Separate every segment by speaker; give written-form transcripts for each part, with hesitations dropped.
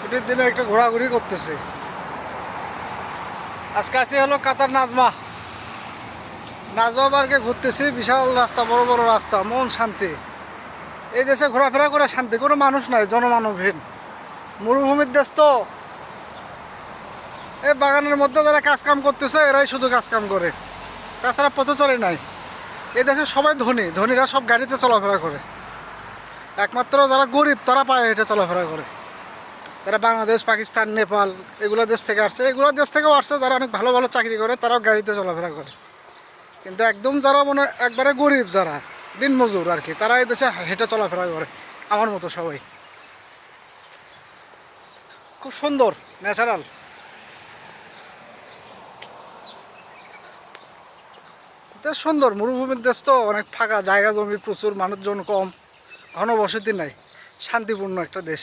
Speaker 1: ছুটির দিনে একটু ঘোরাঘুরি করতেছে। আজকে আছি হলো কাতার নাজমা পার্কে ঘুরতেছি। বিশাল রাস্তা, বড় বড় রাস্তা, মন শান্তি। এই দেশে ঘোরাফেরা করে শান্তি, কোনো মানুষ নাই, জনমানবহীন। মরুভূমির দেশ তো। এই বাগানের মধ্যে যারা কাজ কাম করতেছে এরাই শুধু কাজ কাম করে, তাছাড়া পথচারী নাই। এই দেশে সবাই ধনী, ধনীরা সব গাড়িতে চলাফেরা করে। একমাত্র যারা গরিব তারা পায়ে হেঁটে চলাফেরা করে। তারা বাংলাদেশ, পাকিস্তান, নেপাল এগুলো দেশ থেকে আসছে, এগুলো দেশ থেকেও আসছে। যারা অনেক ভালো ভালো চাকরি করে তারাও গাড়িতে চলাফেরা করে। কিন্তু একদম যারা মনে একবারে গরিব, যারা দিনমজুর আর কি, তারা এই দেশে হেঁটে চলাফেরা করে আমার মতো সবাই। খুব সুন্দর, ন্যাচারাল। দেশ সুন্দর, মরুভূমির দেশ তো, অনেক ফাঁকা জায়গা জমি প্রচুর, মানুষজন কম, ঘনবসতি নাই, শান্তিপূর্ণ একটা দেশ।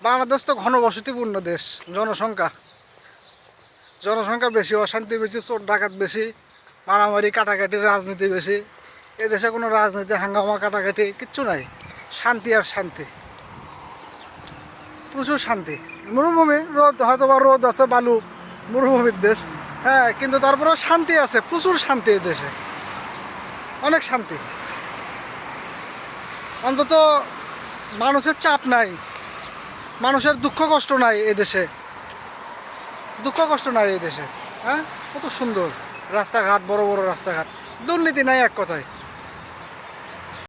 Speaker 1: বাংলাদেশ তো ঘনবসতিপূর্ণ দেশ। জনসংখ্যা বেশি, অশান্তি বেশি, চোর ডাকাত বেশি, মারামারি কাটাকাটি, রাজনীতি বেশি। এ দেশে কোনো রাজনীতি, হাঙ্গামা, কাটাকাটি কিচ্ছু নাই। শান্তি আর শান্তি, প্রচুর শান্তি। মরুভূমি, রোদ হয়তো বা রোদ আছে, বালু, মরুভূমির দেশ, হ্যাঁ, কিন্তু তারপরেও শান্তি আছে, প্রচুর শান্তি এই দেশে, অনেক শান্তি। অন্তত মানুষের চাপ নাই, মানুষের দুঃখ কষ্ট নাই এই দেশে, দুঃখ কষ্ট নাই এই দেশে। হ্যাঁ, কত সুন্দর রাস্তাঘাট, বড় বড় রাস্তাঘাট, দুর্নীতি নাই এক কথায়।